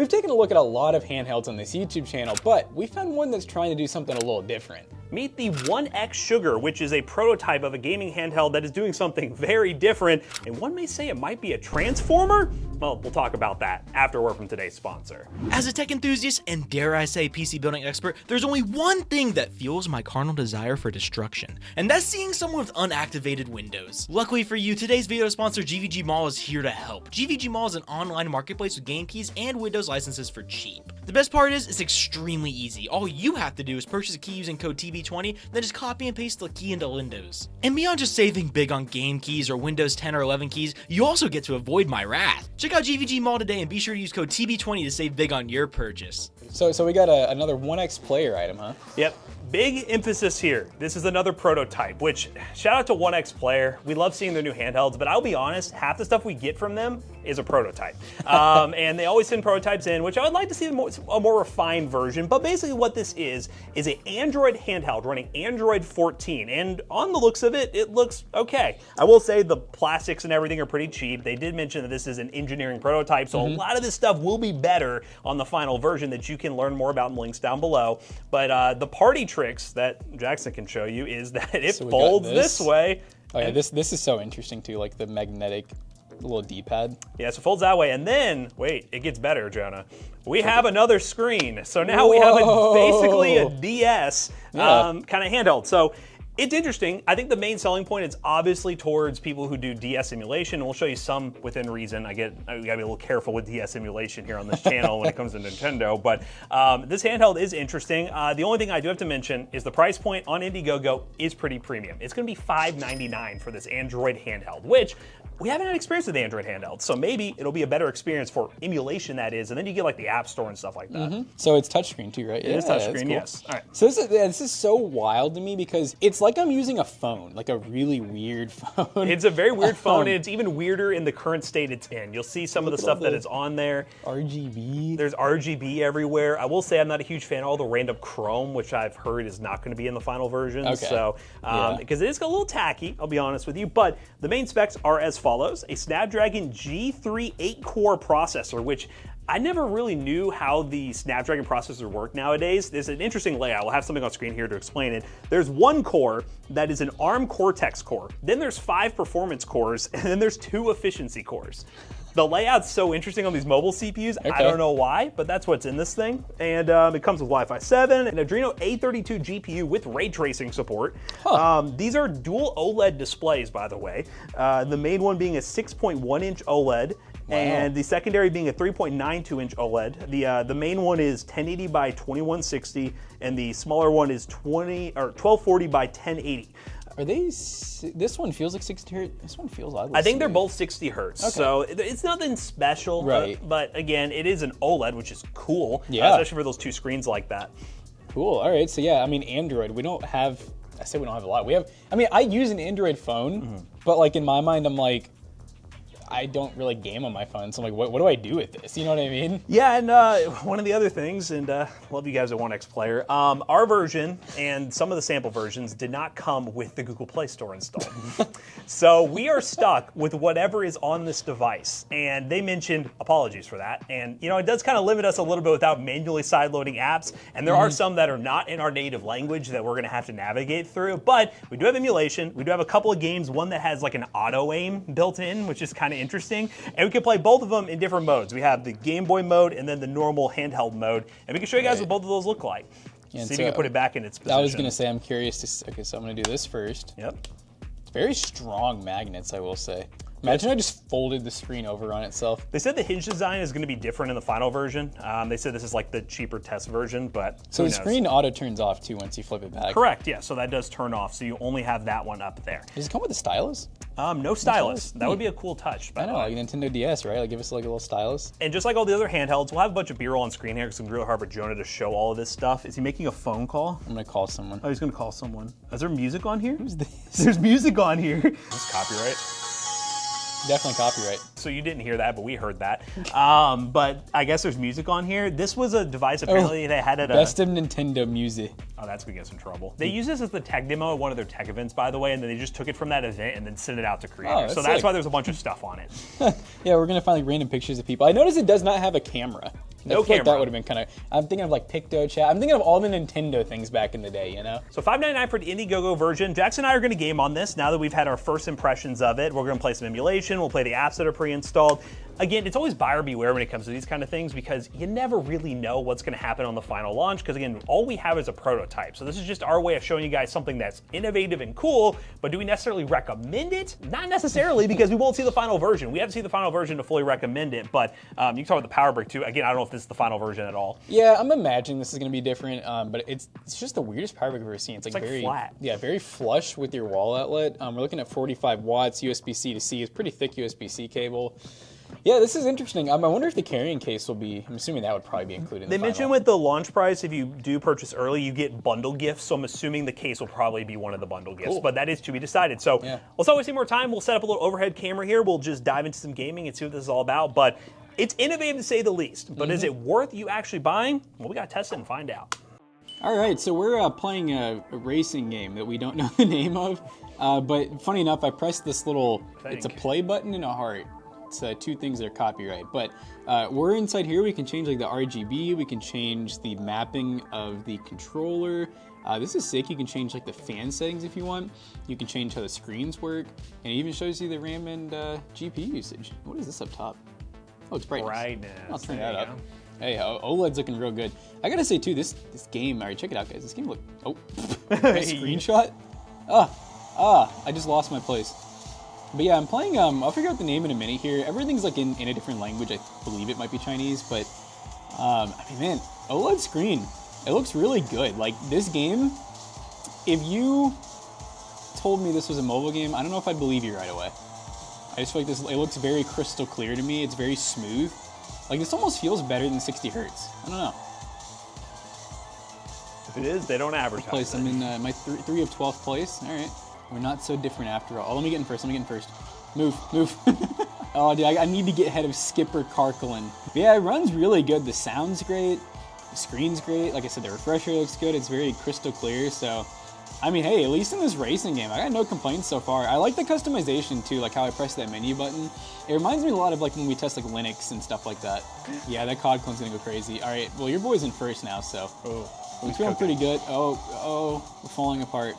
we've taken a look at a lot of handhelds on this YouTube channel, but we found one that's trying to do something a little different. Meet the ONEXSUGAR, which is a prototype of a gaming handheld that is doing something very different, and one may say it might be a transformer? Well, we'll talk about that after a word from today's sponsor. As a tech enthusiast and dare I say PC building expert, there's only one thing that fuels my carnal desire for destruction, and that's seeing someone with unactivated Windows. Luckily for you, today's video sponsor GVG Mall is here to help. GVG Mall is an online marketplace with game keys and Windows licenses for cheap. The best part is, it's extremely easy. All you have to do is purchase a key using code TB20, then just copy and paste the key into Windows. And beyond just saving big on game keys or Windows 10 or 11 keys, you also get to avoid my wrath. Check out GVG Mall today and be sure to use code TB20 to save big on your purchase. So we got another 1X player item, huh? Yep. Big emphasis here. This is another prototype, which shout out to 1X Player. We love seeing their new handhelds, but I'll be honest, half the stuff we get from them is a prototype. And they always send prototypes in, which I would like to see a more refined version. But basically what this is an Android handheld running Android 14. And on the looks of it, it looks okay. I will say the plastics and everything are pretty cheap. They did mention that this is an engineering prototype, so a lot of this stuff will be better on the final version that you can learn more about in the links down below. But the party tricks that Jackson can show you is that it folds this way. Oh yeah, this is so interesting too, like the magnetic little D-pad. Yeah, so it folds that way, and then, wait, it gets better, Jonah. We have another screen. So now we have basically a DS kind of handheld. So it's interesting. I think the main selling point is obviously towards people who do DS emulation, and we'll show you some within reason. We gotta be a little careful with DS emulation here on this channel when it comes to Nintendo, but this handheld is interesting. The only thing I do have to mention is the price point on Indiegogo is pretty premium. It's gonna be $5.99 for this Android handheld, which we haven't had experience with the Android handheld, so maybe it'll be a better experience for emulation, that is, and then you get like the App Store and stuff like that. So it's touchscreen too, right? It is touchscreen, cool. Yes. All right. So this is so wild to me because it's like I'm using a phone, like a really weird phone. It's a very weird phone, and it's even weirder in the current state it's in. You'll see some of the stuff that is on there. RGB. There's RGB everywhere. I will say I'm not a huge fan of all the random chrome, which I've heard is not going to be in the final version. Okay. So, because it is a little tacky, I'll be honest with you. But the main specs are as follows: a Snapdragon G3 8-core processor, which I never really knew how the Snapdragon processors work nowadays. There's an interesting layout. We'll have something on screen here to explain it. There's one core that is an ARM Cortex core. Then there's 5 performance cores, and then there's 2 efficiency cores. The layout's so interesting on these mobile CPUs. Okay. I don't know why, but that's what's in this thing. And it comes with Wi-Fi 7, an Adreno A32 GPU with ray tracing support. These are dual OLED displays, by the way. The main one being a 6.1-inch OLED. Wow. And the secondary being a 3.92-inch OLED. The main one is 1080 by 2160, and the smaller one is 1240 by 1080. Are they? This one feels like 60 hertz. This one feels oddly. I think they're both 60 hertz. Okay. So it's nothing special. Right. But again, it is an OLED, which is cool. Yeah. Especially for those 2 screens like that. Cool. All right. So yeah, I mean, Android. We don't have. I say we don't have a lot. We have. I mean, I use an Android phone, but like in my mind, I'm like, I don't really game on my phone, so I'm like, what do I do with this? You know what I mean? Yeah, and one of the other things, and love you guys at 1X Player, our version and some of the sample versions did not come with the Google Play Store installed. So we are stuck with whatever is on this device, and they mentioned apologies for that. And you know, it does kind of limit us a little bit without manually sideloading apps, and there are some that are not in our native language that we're gonna have to navigate through, but we do have emulation. We do have a couple of games, one that has like an auto aim built in, which is kind of interesting, and we can play both of them in different modes. We have the Game Boy mode and then the normal handheld mode, and we can show you guys what both of those look like. Yeah, see if you can put it back in its position. I was gonna say, I'm curious to. Okay, so I'm gonna do this first. Yep. It's very strong magnets, I will say. Imagine I just folded the screen over on itself. They said the hinge design is going to be different in the final version. They said this is like the cheaper test version, but so the screen auto turns off too once you flip it back. Correct, yeah, so that does turn off, so you only have that one up there. Does it come with a stylus? No stylus. That would be a cool touch. I know, like Nintendo DS, right? Like give us like a little stylus. And just like all the other handhelds, we'll have a bunch of B-roll on screen here because it's really hard for Jonah to show all of this stuff. Is he making a phone call? I'm gonna call someone. Oh, he's gonna call someone. Is there music on here? Who's this? There's music on here. Is this copyright? Definitely copyright. So you didn't hear that, but we heard that. But I guess there's music on here. This was a device apparently they had at Best of Nintendo music. Oh, that's gonna get us in trouble. They used this as the tech demo at one of their tech events, by the way, and then they just took it from that event and then sent it out to creators. So that's why there's a bunch of stuff on it. Yeah, we're gonna find like random pictures of people. I noticed it does not have a camera. No I feel like that camera. would have been kind of. I'm thinking of like PictoChat. I'm thinking of all the Nintendo things back in the day, you know. So $5.99 for the Indiegogo version. Jackson and I are going to game on this now that we've had our first impressions of it. We're going to play some emulation. We'll play the apps that are pre-installed. Again, it's always buyer beware when it comes to these kind of things because you never really know what's going to happen on the final launch because, again, all we have is a prototype. So this is just our way of showing you guys something that's innovative and cool, but do we necessarily recommend it? Not necessarily because we won't see the final version. We have to see the final version to fully recommend it, but you can talk about the power brick too. Again, I don't know if this is the final version at all. Yeah, I'm imagining this is going to be different, but it's just the weirdest power brick I've ever seen. It's like very flat. Yeah, very flush with your wall outlet. We're looking at 45 watts, USB-C to C. It's pretty thick USB-C cable. Yeah, this is interesting. I wonder if the carrying case will be. I'm assuming that would probably be included in the They final. mentioned with the launch price, if you do purchase early, you get bundle gifts. So I'm assuming the case will probably be one of the bundle gifts, Cool. but that is to be decided. So Yeah. let's not waste any more time. We'll set up a little overhead camera here. We'll just dive into some gaming and see what this is all about. But it's innovative to say the least. But is it worth you actually buying? Well, we got to test it and find out. All right, so we're playing a racing game that we don't know the name of, but funny enough, I pressed this little. It's a play button and a heart. It's two things that are copyright, but we're inside here. We can change like the RGB. We can change the mapping of the controller. This is sick. You can change like the fan settings if you want. You can change how the screens work, and it even shows you the RAM and GPU usage. What is this up top? Oh, it's brightness. Brightness. I'll turn There that you up. go. Hey, OLED's looking real good. I gotta say too, this game. All right, check it out, guys. This game look. Oh, nice screenshot. I just lost my place. But yeah, I'm playing. I'll figure out the name in a minute here. Everything's like in a different language. I believe it might be Chinese, but I mean, man, OLED screen. It looks really good. Like this game. If you told me this was a mobile game, I don't know if I'd believe you right away. I just feel like this. It looks very crystal clear to me. It's very smooth. Like this almost feels better than 60 hertz. I don't know. If it is, they don't advertise Place. it. I'm in my 3 of 12th place. All right. We're not so different after all. Oh, let me get in first. Move. Oh, dude, I need to get ahead of Skipper Karkalin. Yeah, it runs really good. The sound's great. The screen's great. Like I said, the refresher looks good. It's very crystal clear. So, I mean, hey, at least in this racing game, I got no complaints so far. I like the customization too, like how I press that menu button. It reminds me a lot of like when we test like Linux and stuff like that. Yeah, that COD clone's gonna go crazy. All right, well, your boy's in first now, so it's feeling pretty good. Oh, we're falling apart.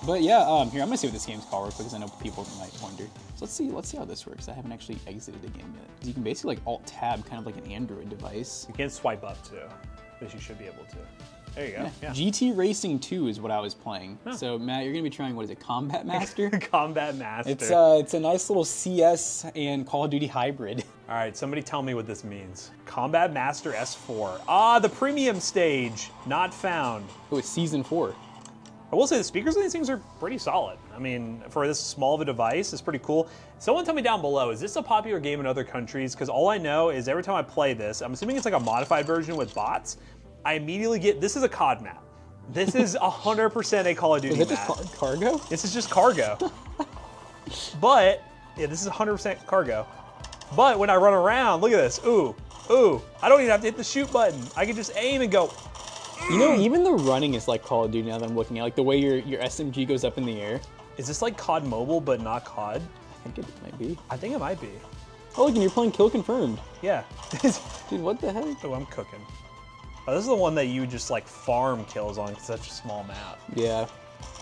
But yeah, here, I'm gonna see what this game's called real quick because I know people might wonder. So let's see how this works. I haven't actually exited the game yet. You can basically like Alt-Tab, kind of like an Android device. You can swipe up too, which you should be able to. There you go. Yeah. GT Racing 2 is what I was playing. So Matt, you're gonna be trying, what is it, Combat Master? Combat Master. It's a nice little CS and Call of Duty hybrid. All right, somebody tell me what this means. Combat Master S4. Ah, the premium stage, not found. Oh, it's Season 4. I will say the speakers on these things are pretty solid. I mean, for this small of a device, it's pretty cool. Someone tell me down below, is this a popular game in other countries? Because all I know is every time I play this, I'm assuming it's like a modified version with bots, I immediately get, this is a COD map. This is 100% a Call of Duty Is it map. just cargo? This is just cargo. But, yeah, this is 100% cargo. But when I run around, look at this. Ooh, I don't even have to hit the shoot button. I can just aim and go. You know, even the running is like Call of Duty now that I'm looking at. Like the way your SMG goes up in the air. Is this like COD Mobile, but not COD? I think it might be. I think it might be. Oh, look, and you're playing Kill Confirmed. Yeah. Dude, what the heck? Oh, I'm cooking. Oh, this is the one that you just like farm kills on such a small map. Yeah.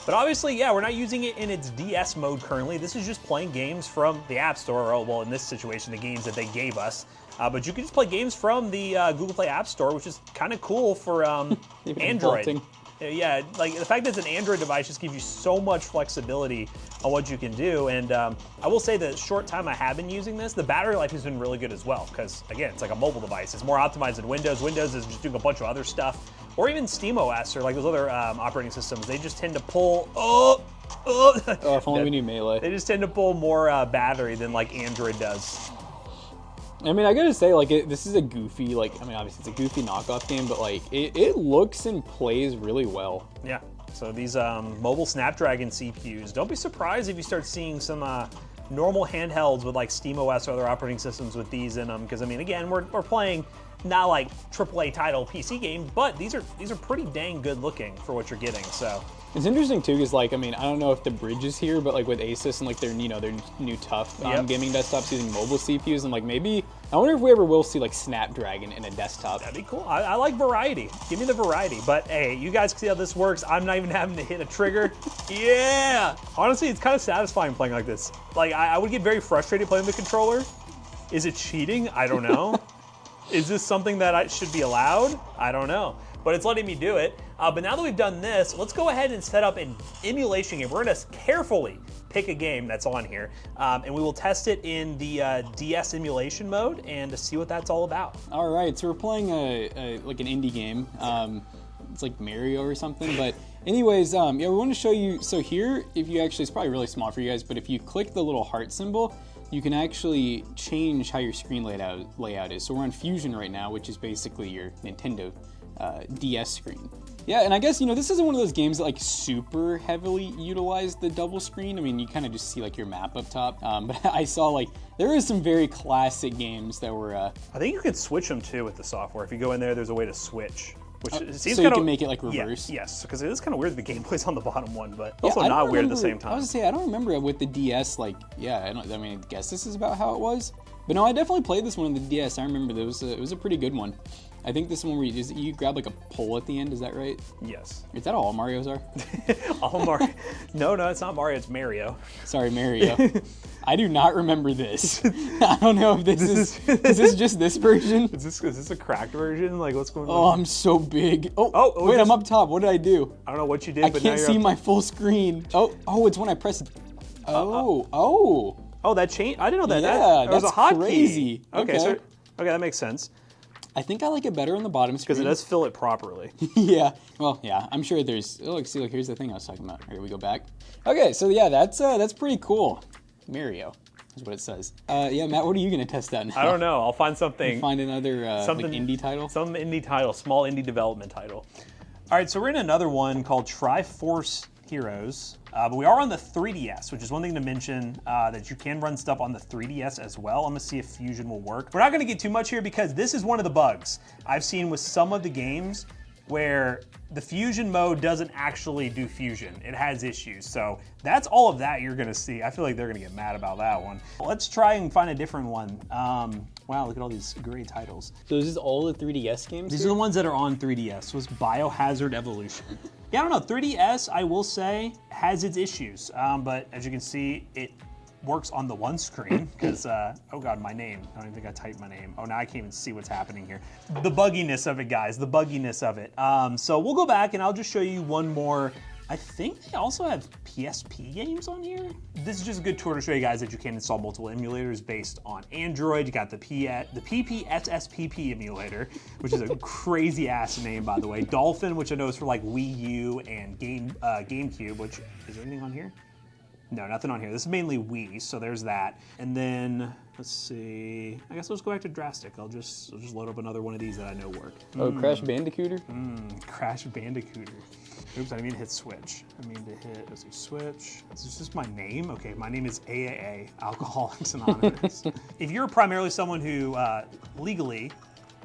But obviously, yeah, we're not using it in its DS mode currently. This is just playing games from the App Store, or well, in this situation, the games that they gave us. But you can just play games from the Google Play App Store, which is kind of cool for Android. vaulting. Yeah, like the fact that it's an Android device just gives you so much flexibility on what you can do. And I will say the short time I have been using this, the battery life has been really good as well. Because again, it's like a mobile device. It's more optimized than Windows. Windows is just doing a bunch of other stuff. Or even SteamOS or like those other operating systems. They just tend to pull, Oh, if only we knew Melee. they just tend to pull more battery than like Android does. I mean, I gotta say, like, this is a goofy, like, I mean, obviously it's a goofy knockoff game, but like, it looks and plays really well. Yeah, so these mobile Snapdragon CPUs, don't be surprised if you start seeing some normal handhelds with like SteamOS or other operating systems with these in them, because I mean, again, we're playing not like AAA title PC games, but these are pretty dang good looking for what you're getting, so. It's interesting too, because like, I mean, I don't know if the bridge is here, but like with Asus and like their, you know, their new tough gaming desktops using mobile CPUs, and like maybe, I wonder if we ever will see like Snapdragon in a desktop. That'd be cool. I like variety. Give me the variety. But hey, you guys can see how this works. I'm not even having to hit a trigger. Yeah. Honestly, it's kind of satisfying playing like this. Like, I would get very frustrated playing the controller. Is it cheating? I don't know. Is this something that should be allowed? I don't know. But it's letting me do it. But now that we've done this, let's go ahead and set up an emulation game. We're gonna carefully pick a game that's on here, and we will test it in the DS emulation mode and to see what that's all about. All right, so we're playing like an indie game. It's like Mario or something, but anyways, yeah, we want to show you, so here, if you actually, it's probably really small for you guys, but if you click the little heart symbol, you can actually change how your screen layout is. So we're on Fusion right now, which is basically your Nintendo DS screen. Yeah, and I guess, you know, this isn't one of those games that like super heavily utilize the double screen. I mean, you kind of just see like your map up top. But I saw like, there is some very classic games that were... I think you could switch them too with the software. If you go in there, there's a way to switch. Which seems so you can make it like reverse? Yes, because it is kind of weird that the gameplay's on the bottom one, but also not weird at the same time. I was gonna say, I don't remember with the DS, like, yeah, I mean, I guess this is about how it was. But no, I definitely played this one on the DS. I remember it was a pretty good one. I think this one where you grab like a pole at the end, is that right? Yes. Is that all Marios are? All Mario. No, it's not Mario, it's Mario. Sorry, Mario. I do not remember this. I don't know if this is this just this version? Is this a cracked version? Like, what's going on? Oh, I'm so big. Wait, I'm up top. What did I do? I don't know what you did, I but can't now see my full screen. Oh, it's when I press it. Oh, that changed? I didn't know that. Yeah, that was a hotkey. Crazy. Okay, okay, that makes sense. I think I like it better on the bottom screen. Because it does fill it properly. Yeah. Well, yeah. I'm sure there's. Oh, look, see, look. Here's the thing I was talking about. Here we go back. Okay, so yeah, that's pretty cool. Mario is what it says. Yeah, Matt, what are you gonna test out now? I don't know. I'll find something. Find another like indie title. Some indie title, small indie development title. All right, so we're in another one called Triforce Heroes. But we are on the 3DS, which is one thing to mention, that you can run stuff on the 3DS as well. I'm gonna see if Fusion will work. We're not gonna get too much here because this is one of the bugs I've seen with some of the games where the Fusion mode doesn't actually do Fusion. It has issues. So that's all of that you're gonna see. I feel like they're gonna get mad about that one. Let's try and find a different one. Wow, look at all these great titles. So is this all the 3DS games? These are the ones that are on 3DS. So it's Biohazard Evolution. Yeah, I don't know. 3DS, I will say, has its issues. But as you can see, it works on the one screen because, oh God, my name. I don't even think I typed my name. Oh, now I can't even see what's happening here. The bugginess of it, guys, the bugginess of it. So we'll go back and I'll just show you one more. I think they also have PSP games on here. This is just a good tour to show you guys that you can install multiple emulators based on Android. You got the PPSSPP emulator, which is a crazy ass name, by the way. Dolphin, which I know is for like Wii U and GameCube, which, is there anything on here? No, nothing on here. This is mainly Wii, so there's that. And then, let's see. I guess let's go back to Drastic. I'll just load up another one of these that I know work. Oh, Crash Bandicooter? Crash Bandicooter. Oops, I didn't mean to hit switch. I mean to hit, let's see, switch. Is this just my name? Okay, my name is AAA, Alcoholics Anonymous. If you're primarily someone who legally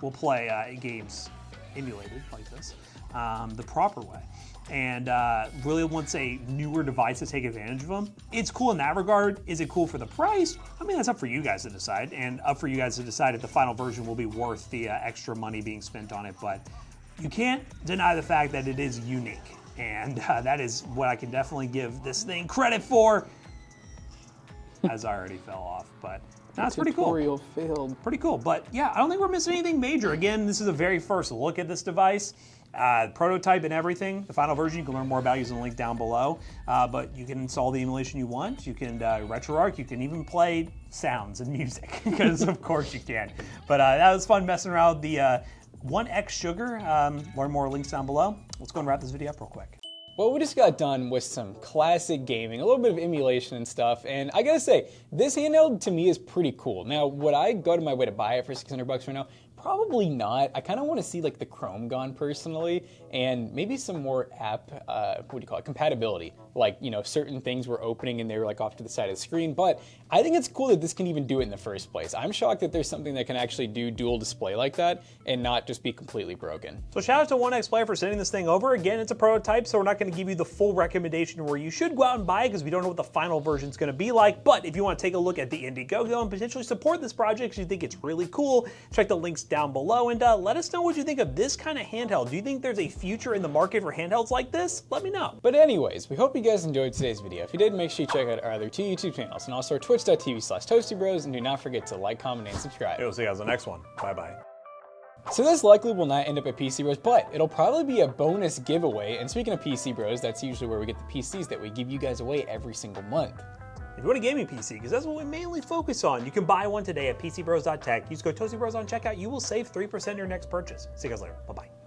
will play games emulated like this, the proper way, and really wants a newer device to take advantage of them, it's cool in that regard. Is it cool for the price? I mean, that's up for you guys to decide, and up for you guys to decide if the final version will be worth the extra money being spent on it, but you can't deny the fact that it is unique. And that is what I can definitely give this thing credit for, as I already fell off, but that's pretty cool. Tutorial failed. Pretty cool, but yeah, I don't think we're missing anything major. Again, this is a very first look at this device, prototype and everything. The final version you can learn more about using the link down below, but you can install the emulation you want. You can RetroArch, you can even play sounds and music, because of course you can. But that was fun messing around with the ONEXSUGAR. Learn more, links down below. Let's go and wrap this video up real quick. Well, we just got done with some classic gaming, a little bit of emulation and stuff, and I gotta say, this handheld to me is pretty cool. Now, would I go to my way to buy it for $600 right now? Probably not. I kind of want to see like the Chrome gone personally, and maybe some more app, what do you call it, compatibility. like, you know, certain things were opening and they were like off to the side of the screen. But I think it's cool that this can even do it in the first place. I'm shocked that there's something that can actually do dual display like that and not just be completely broken. So shout out to ONEXSUGAR for sending this thing over. Again, it's a prototype, so we're not going to give you the full recommendation where you should go out and buy it because we don't know what the final version is going to be like. But if you want to take a look at the Indiegogo and potentially support this project because you think it's really cool, check the links down below and let us know what you think of this kind of handheld. Do you think there's a future in the market for handhelds like this? Let me know. But anyways, we hope you guys enjoyed today's video. If you did, make sure you check out our other 2 YouTube channels and also our twitch.tv/ToastyBros, and do not forget to like, comment, and subscribe. We'll see you guys on the next one. Bye-bye. So this likely will not end up at PC Bros, but it'll probably be a bonus giveaway. And speaking of PC Bros, that's usually where we get the PCs that we give you guys away every single month. If you want a gaming PC, because that's what we mainly focus on, you can buy one today at PCBros.tech. Use code ToastyBros on checkout. You will save 3% on your next purchase. See you guys later. Bye-bye.